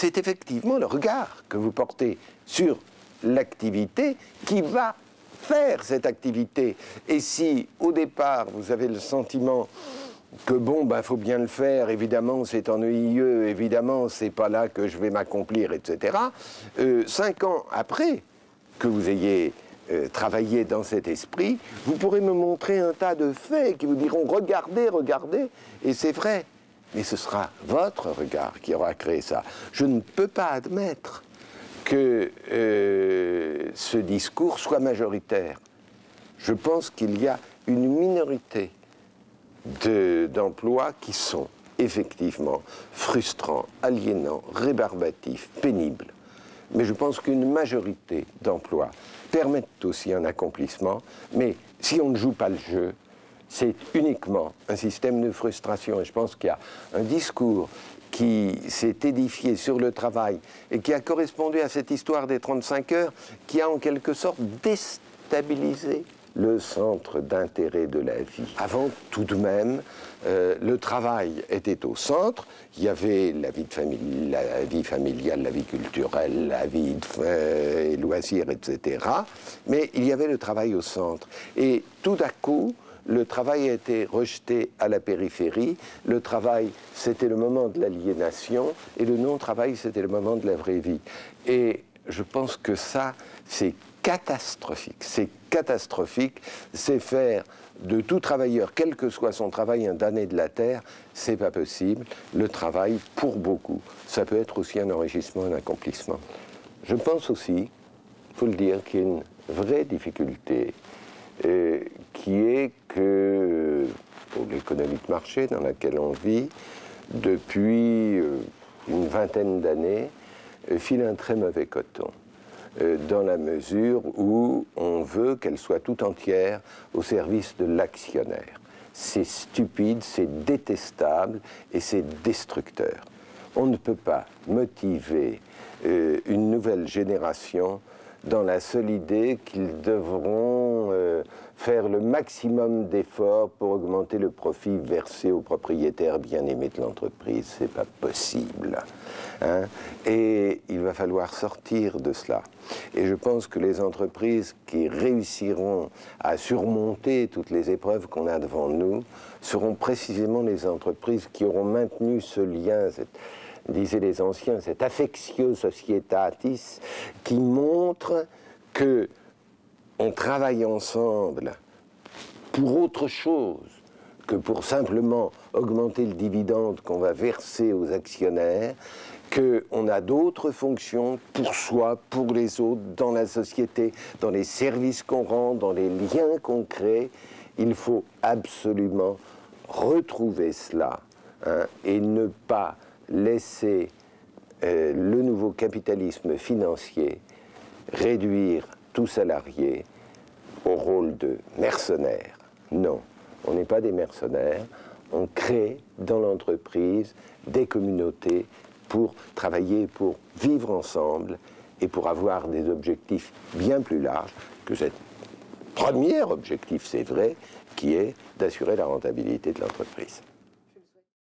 c'est effectivement le regard que vous portez sur l'activité qui va faire cette activité. Et si, au départ, vous avez le sentiment que bon, ben, faut bien le faire, évidemment, c'est ennuyeux, évidemment, c'est pas là que je vais m'accomplir, etc. 5 ans après que vous ayez travaillé dans cet esprit, vous pourrez me montrer un tas de faits qui vous diront « Regardez, regardez », et c'est vrai. Mais ce sera votre regard qui aura créé ça. Je ne peux pas admettre que ce discours soit majoritaire. Je pense qu'il y a une minorité d'emplois qui sont effectivement frustrants, aliénants, rébarbatifs, pénibles. Mais je pense qu'une majorité d'emplois permettent aussi un accomplissement. Mais si on ne joue pas le jeu, c'est uniquement un système de frustration. Et je pense qu'il y a un discours qui s'est édifié sur le travail et qui a correspondu à cette histoire des 35 heures, qui a en quelque sorte déstabilisé le centre d'intérêt de la vie. Avant, tout de même, le travail était au centre. Il y avait la vie familiale, la vie culturelle, la vie de loisirs, etc. Mais il y avait le travail au centre. Et tout à coup, le travail a été rejeté à la périphérie. Le travail, c'était le moment de l'aliénation, et le non-travail, c'était le moment de la vraie vie. Et je pense que ça, c'est catastrophique. C'est catastrophique. C'est faire de tout travailleur, quel que soit son travail, un damné de la terre. C'est pas possible. Le travail, pour beaucoup, ça peut être aussi un enrichissement, un accomplissement. Je pense aussi, il faut le dire, qu'il y a une vraie difficulté qui est que, pour l'économie de marché dans laquelle on vit, depuis une vingtaine d'années, file un très mauvais coton, dans la mesure où on veut qu'elle soit tout entière au service de l'actionnaire. C'est stupide, c'est détestable et c'est destructeur. On ne peut pas motiver une nouvelle génération dans la seule idée qu'ils devront faire le maximum d'efforts pour augmenter le profit versé aux propriétaires bien-aimés de l'entreprise. C'est pas possible. Hein? Et il va falloir sortir de cela. Et je pense que les entreprises qui réussiront à surmonter toutes les épreuves qu'on a devant nous seront précisément les entreprises qui auront maintenu ce lien, disaient les anciens, cet affectio societatis, qui montre que on travaille ensemble pour autre chose que pour simplement augmenter le dividende qu'on va verser aux actionnaires, qu'on a d'autres fonctions pour soi, pour les autres, dans la société, dans les services qu'on rend, dans les liens qu'on crée. Il faut absolument retrouver cela, hein, et ne pas laisser le nouveau capitalisme financier réduire tout salarié au rôle de mercenaire. Non, on n'est pas des mercenaires, on crée dans l'entreprise des communautés pour travailler, pour vivre ensemble et pour avoir des objectifs bien plus larges que cet premier objectif, c'est vrai, qui est d'assurer la rentabilité de l'entreprise.